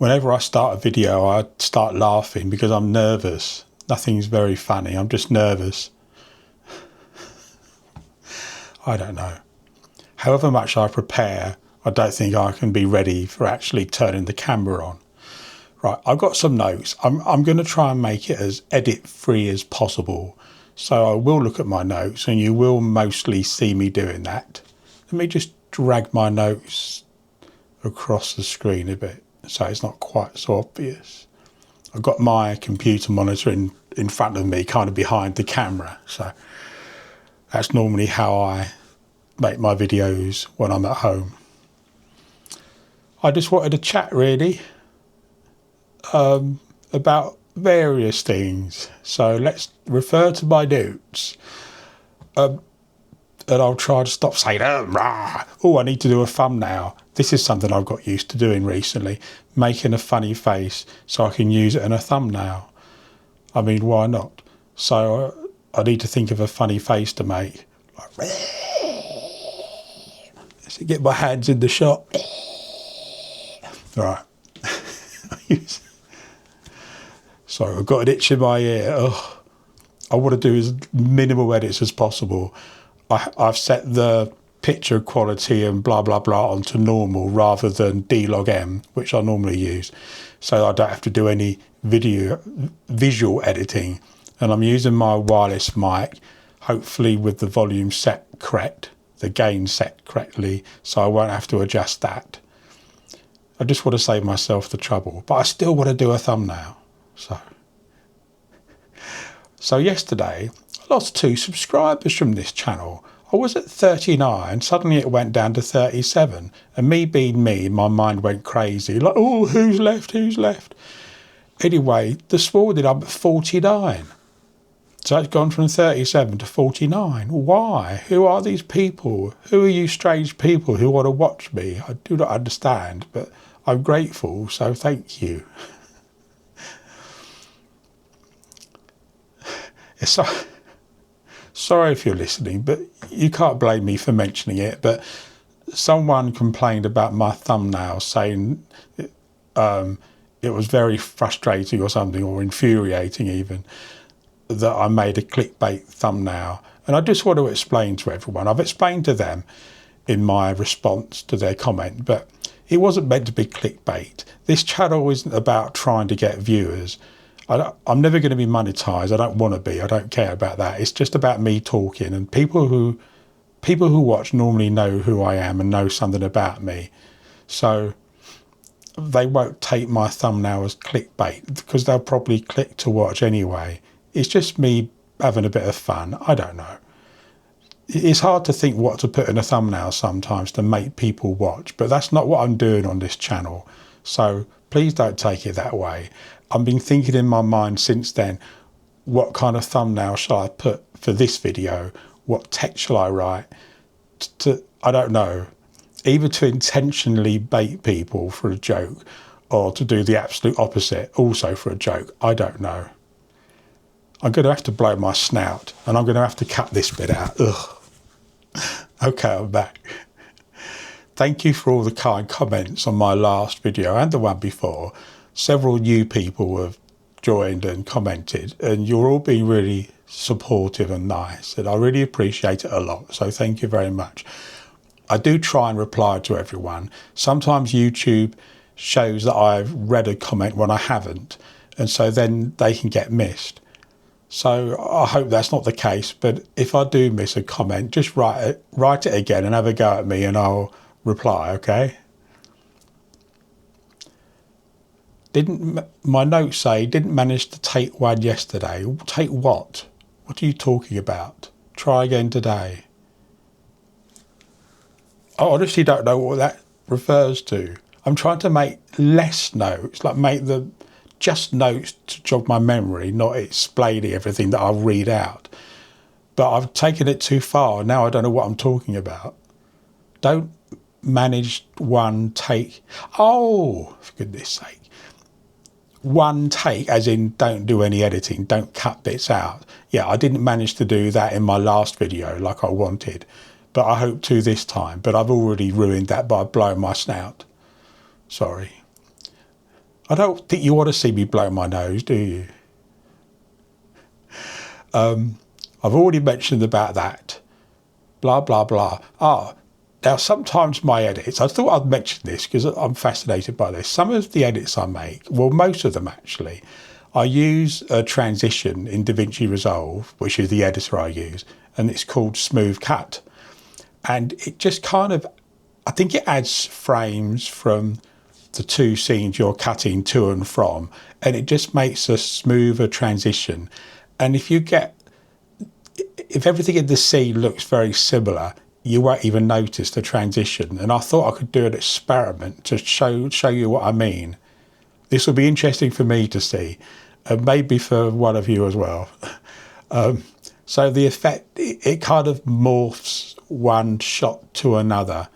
Whenever I start a video, I start laughing because I'm nervous. Nothing's very funny. I'm just nervous. I don't know. However much I prepare, I don't think I can be ready for actually turning the camera on. Right, I've got some notes. I'm going to try and make it as edit-free as possible. So I will look at my notes and you will mostly see me doing that. Let me just drag my notes across the screen a bit so it's not quite so obvious. I've got my computer monitor in front of me, kind of behind the camera. So that's normally how I make my videos when I'm at home. I just wanted to chat really about various things. So let's refer to my notes. And I'll try to stop saying, oh, I need to do a thumbnail. This is something I've got used to doing recently, making a funny face so I can use it in a thumbnail. I mean, why not? So I need to think of a funny face to make. Let's get my hands in the shot. Right. Sorry, I've got an itch in my ear. Ugh. I want to do as minimal edits as possible. I've set the picture quality and blah, blah, blah onto normal rather than D-Log M, which I normally use. So I don't have to do any visual editing. And I'm using my wireless mic, hopefully with the volume set correct, the gain set correctly, so I won't have to adjust that. I just want to save myself the trouble, but I still want to do a thumbnail. So yesterday, I lost 2 subscribers from this channel. I was at 39, suddenly it went down to 37. And me being me, my mind went crazy. Like, oh, who's left? Who's left? Anyway, this morning I'm at 49. So it's gone from 37 to 49. Why? Who are these people? Who are you strange people who want to watch me? I do not understand, but I'm grateful, so thank you. Sorry if you're listening, but you can't blame me for mentioning it. But someone complained about my thumbnail, saying it was very frustrating or something, or infuriating even, that I made a clickbait thumbnail. And I just want to explain to everyone. I've explained to them in my response to their comment, but it wasn't meant to be clickbait. This channel isn't about trying to get viewers. I'm never going to be monetized. I don't want to be. I don't care about that. It's just about me talking, and people who watch normally know who I am and know something about me. So they won't take my thumbnail as clickbait because they'll probably click to watch anyway. It's just me having a bit of fun. I don't know. It's hard to think what to put in a thumbnail sometimes to make people watch, but that's not what I'm doing on this channel. So please don't take it that way. I've been thinking in my mind since then, what kind of thumbnail shall I put for this video? What text shall I write? I don't know, either to intentionally bait people for a joke or to do the absolute opposite, also for a joke. I don't know. I'm going to have to blow my snout and I'm going to have to cut this bit out. Ugh. Okay, I'm back. Thank you for all the kind comments on my last video and the one before. Several new people have joined and commented, and you're all being really supportive and nice, and I really appreciate it a lot, so thank you very much. I do try and reply to everyone. Sometimes YouTube shows that I've read a comment when I haven't, and so then they can get missed. So I hope that's not the case, but if I do miss a comment, just write it again and have a go at me and I'll reply, okay? My notes say, didn't manage to take one yesterday. Take what? What are you talking about? Try again today. I honestly don't know what that refers to. I'm trying to make less notes, like make them just notes to jog my memory, not explaining everything that I'll read out. But I've taken it too far. Now I don't know what I'm talking about. Don't manage one take. Oh, for goodness sake. One take, as in don't do any editing, don't cut bits out. Yeah, I didn't manage to do that in my last video like I wanted, but I hope to this time. But I've already ruined that by blowing my snout. Sorry. I don't think you want to see me blow my nose, do you? I've already mentioned about that. Blah, blah, blah. Now sometimes my edits, I thought I'd mention this because I'm fascinated by this. Some of the edits I make, well, most of them actually, I use a transition in DaVinci Resolve, which is the editor I use, and it's called Smooth Cut. And it just kind of, I think it adds frames from the two scenes you're cutting to and from, and it just makes a smoother transition. And if everything in the scene looks very similar, you won't even notice the transition. And I thought I could do an experiment to show you what I mean. This will be interesting for me to see, and maybe for one of you as well. So the effect, it kind of morphs one shot to another.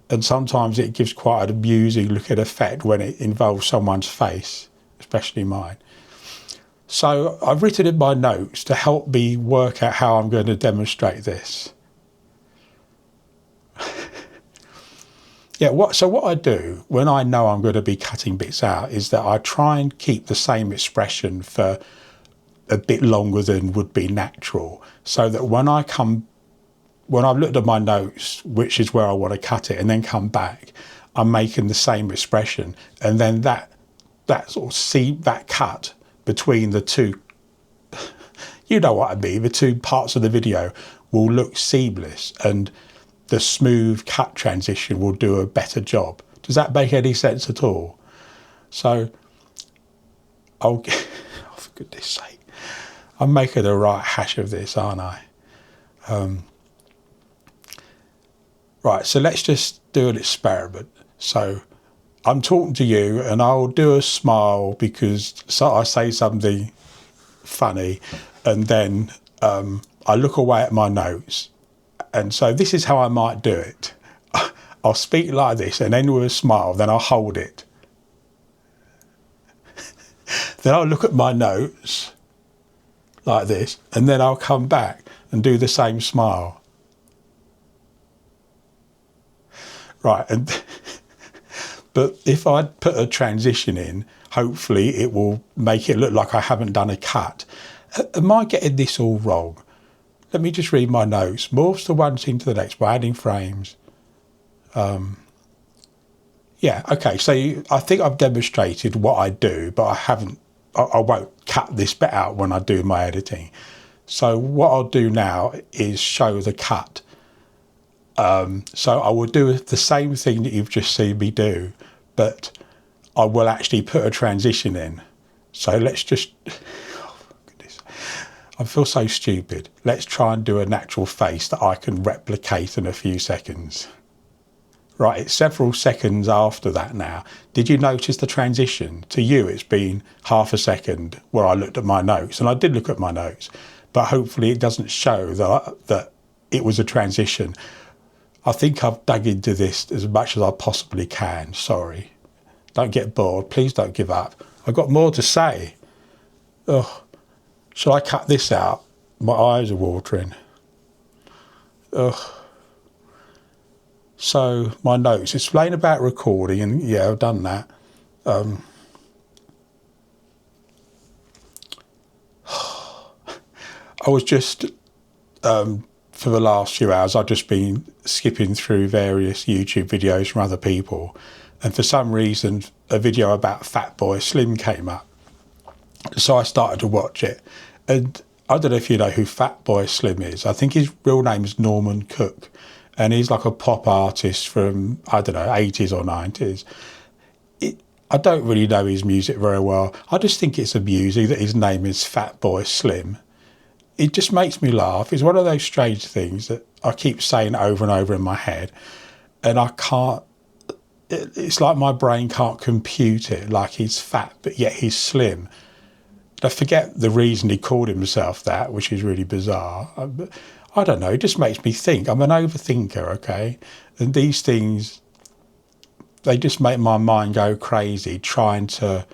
And sometimes it gives quite an amusing looking effect when it involves someone's face, especially mine. So I've written in my notes to help me work out how I'm going to demonstrate this. So what I do when I know I'm going to be cutting bits out is that I try and keep the same expression for a bit longer than would be natural, so that when I've looked at my notes, which is where I want to cut it, and then come back, I'm making the same expression, and then that cut between the two, you know what I mean, the two parts of the video will look seamless, and the smooth cut transition will do a better job. Does that make any sense at all? So, oh, for goodness sake, I'm making a right hash of this, aren't I? Right, so let's just do an experiment. So I'm talking to you and I'll do a smile because I say something funny, and then I look away at my notes. And so this is how I might do it. I'll speak like this and end with a smile, then I'll hold it. Then I'll look at my notes like this, and then I'll come back and do the same smile. Right, but if I put a transition in, hopefully it will make it look like I haven't done a cut. Am I getting this all wrong? Let me just read my notes. Morphs to one scene to the next by adding frames. Yeah, okay, so I think I've demonstrated what I do, but I won't cut this bit out when I do my editing. So what I'll do now is show the cut. So I will do the same thing that you've just seen me do, but I will actually put a transition in. So let's just, oh goodness, I feel so stupid. Let's try and do a natural face that I can replicate in a few seconds. Right, it's several seconds after that now. Did you notice the transition? To you, it's been half a second where I looked at my notes, and I did look at my notes, but hopefully it doesn't show that it was a transition. I think I've dug into this as much as I possibly can. Sorry. Don't get bored. Please don't give up. I've got more to say. Ugh. Shall I cut this out? My eyes are watering. Ugh. So, my notes. Explain about recording, and yeah, I've done that. I was just... for the last few hours, I've just been skipping through various YouTube videos from other people, and for some reason a video about Fatboy Slim came up, so I started to watch it. And I don't know if you know who Fatboy Slim is. I think his real name is Norman Cook, and he's like a pop artist from, I don't know, 80s or 90s. I don't really know his music very well. I just think it's amusing that his name is Fatboy Slim. It just makes me laugh. It's one of those strange things that I keep saying over and over in my head, and I can't, it's like my brain can't compute it, like he's fat, but yet he's slim. I forget the reason he called himself that, which is really bizarre. I don't know, it just makes me think. I'm an overthinker, okay? And these things, they just make my mind go crazy trying to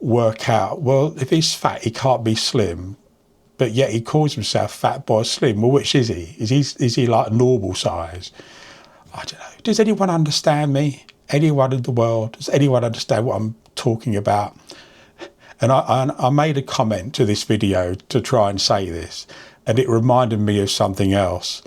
work out, well, if he's fat, he can't be slim. But yet he calls himself Fatboy Slim. Well, which is he? Is he like normal size? I don't know. Does anyone understand me? anyone in the world, does anyone understand what I'm talking about? And I made a comment to this video to try and say this, and it reminded me of something else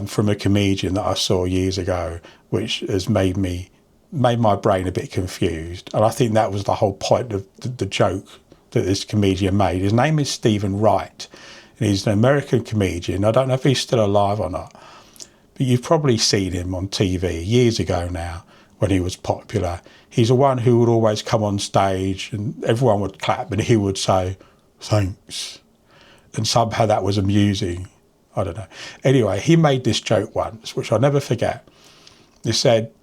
from a comedian that I saw years ago, which has made my brain a bit confused. And I think that was the whole point of the joke that this comedian made. His name is Stephen Wright, and he's an American comedian. I don't know if he's still alive or not, but you've probably seen him on TV years ago now when he was popular. He's the one who would always come on stage and everyone would clap and he would say, thanks. And somehow that was amusing. I don't know. Anyway, he made this joke once, which I'll never forget. He said,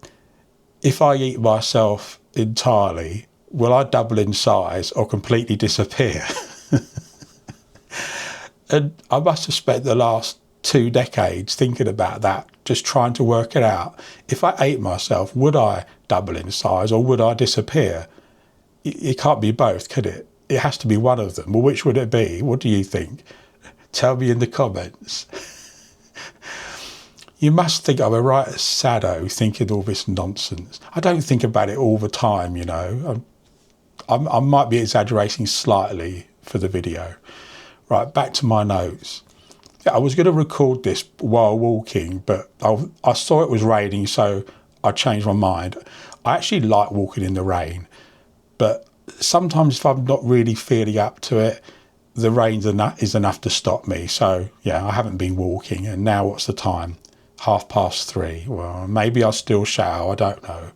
if I eat myself entirely, will I double in size or completely disappear? And I must have spent the last 2 decades thinking about that, just trying to work it out. If I ate myself, would I double in size or would I disappear? It can't be both, could it? It has to be one of them. Well, which would it be? What do you think? Tell me in the comments. You must think I'm a right sado thinking all this nonsense. I don't think about it all the time, you know. I might be exaggerating slightly for the video. Right, back to my notes. I was going to record this while walking, but I saw it was raining, so I changed my mind. I actually like walking in the rain, but sometimes if I'm not really feeling up to it, the rain is enough to stop me. So, yeah, I haven't been walking, and now what's the time? 3:30. Well, maybe I'll still shower, I don't know.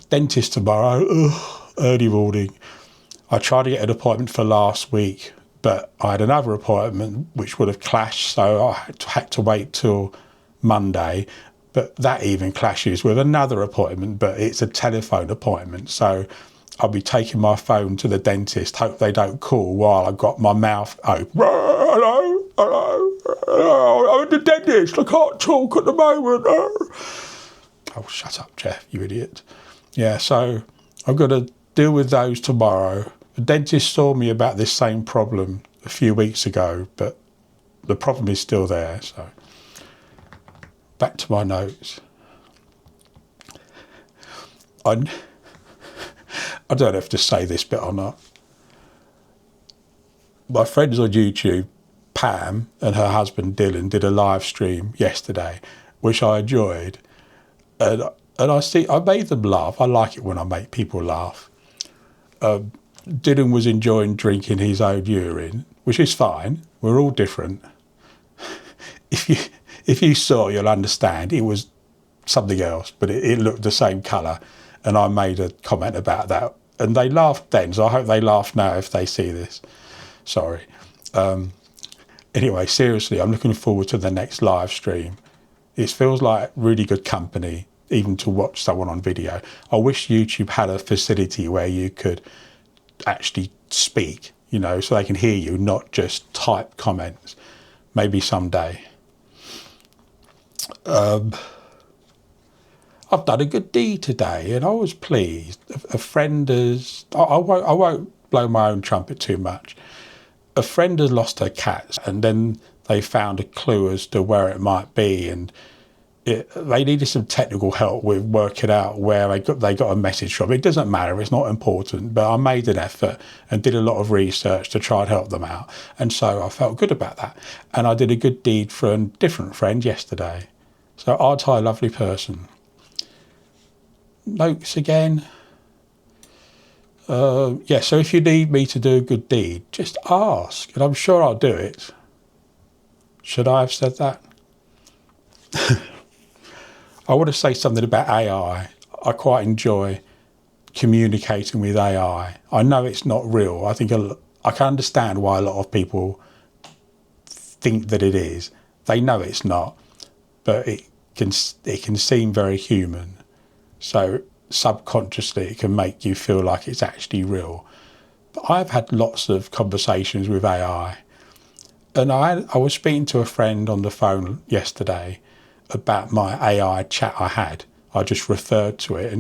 Dentist tomorrow, early morning. I tried to get an appointment for last week, but I had another appointment which would have clashed, so I had to wait till Monday. But that even clashes with another appointment, but it's a telephone appointment. So I'll be taking my phone to the dentist, hope they don't call while I've got my mouth open. Hello, I'm at the dentist, I can't talk at the moment. Oh, shut up, Geoff, you idiot. Yeah, so I've got to deal with those tomorrow. The dentist saw me about this same problem a few weeks ago, but the problem is still there. So back to my notes. I don't have to say this bit or not. My friends on YouTube, Pam and her husband Dylan, did a live stream yesterday, which I enjoyed. And I made them laugh. I like it when I make people laugh. Dylan was enjoying drinking his own urine, which is fine. We're all different. If you saw, you'll understand. It was something else, but it looked the same colour. And I made a comment about that. And they laughed then, so I hope they laugh now if they see this. Sorry. Anyway, seriously, I'm looking forward to the next live stream. It feels like really good company, even to watch someone on video. I wish YouTube had a facility where you could actually speak, you know, so they can hear you, not just type comments. Maybe someday. I've done a good deed today and I was pleased. A friend has, I won't blow my own trumpet too much. A friend has lost her cat and then they found a clue as to where it might be, and they needed some technical help with working out where they got a message from. It doesn't matter, it's not important, but I made an effort and did a lot of research to try and help them out. And so I felt good about that. And I did a good deed for a different friend yesterday. So aren't I a lovely person? Notes again. Yeah, so if you need me to do a good deed, just ask, and I'm sure I'll do it. Should I have said that? I want to say something about AI. I quite enjoy communicating with AI. I know it's not real. I can understand why a lot of people think that it is. They know it's not, but it can seem very human. So subconsciously it can make you feel like it's actually real. But I've had lots of conversations with AI, and I was speaking to a friend on the phone yesterday about my AI chat I had. I just referred to it,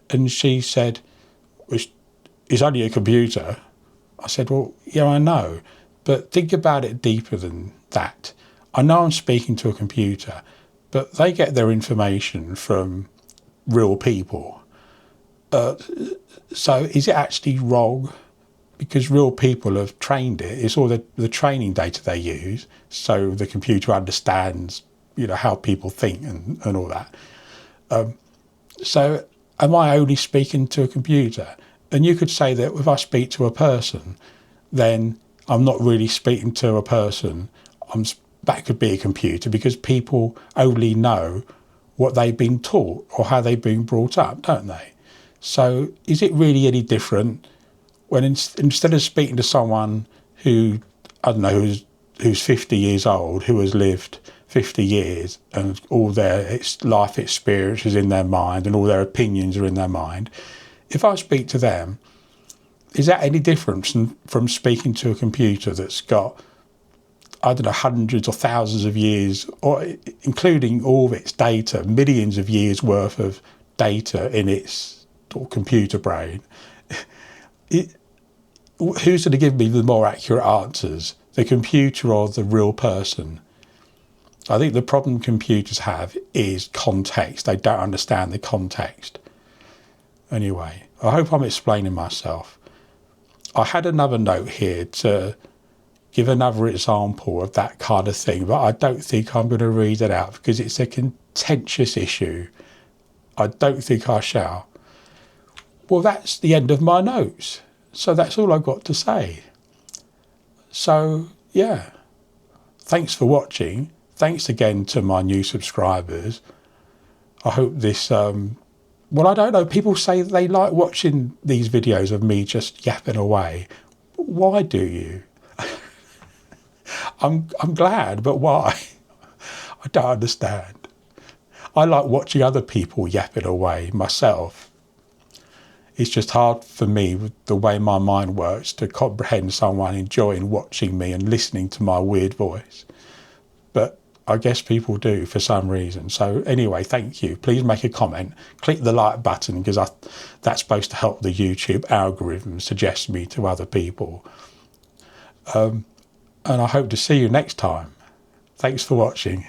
and she said, it's only a computer. I said, well, yeah, I know, but think about it deeper than that. I know I'm speaking to a computer, but they get their information from real people. So is it actually wrong? Because real people have trained it. It's all the training data they use, so the computer understands, how people think and all that. So am I only speaking to a computer? And you could say that if I speak to a person, then I'm not really speaking to a person. That could be a computer, because people only know what they've been taught or how they've been brought up, don't they? So is it really any different when instead of speaking to someone who, I don't know, who's 50 years old, who has lived 50 years and all their life experience is in their mind and all their opinions are in their mind, if I speak to them, is that any different from speaking to a computer that's got, I don't know, hundreds or thousands of years, or including all of its data, millions of years worth of data in its computer brain? Who's going to give me the more accurate answers, the computer or the real person? I think the problem computers have is context. They don't understand the context. Anyway, I hope I'm explaining myself. I had another note here to give another example of that kind of thing, but I don't think I'm going to read it out because it's a contentious issue. I don't think I shall. Well, that's the end of my notes. So that's all I've got to say. So, yeah. Thanks for watching. Thanks again to my new subscribers. I hope this... well, I don't know. People say they like watching these videos of me just yapping away. Why do you? I'm glad, but why? I don't understand. I like watching other people yapping away myself. It's just hard for me, with the way my mind works, to comprehend someone enjoying watching me and listening to my weird voice. But I guess people do for some reason. So anyway, thank you. Please make a comment. Click the like button, because that's supposed to help the YouTube algorithm suggest me to other people. And I hope to see you next time. Thanks for watching.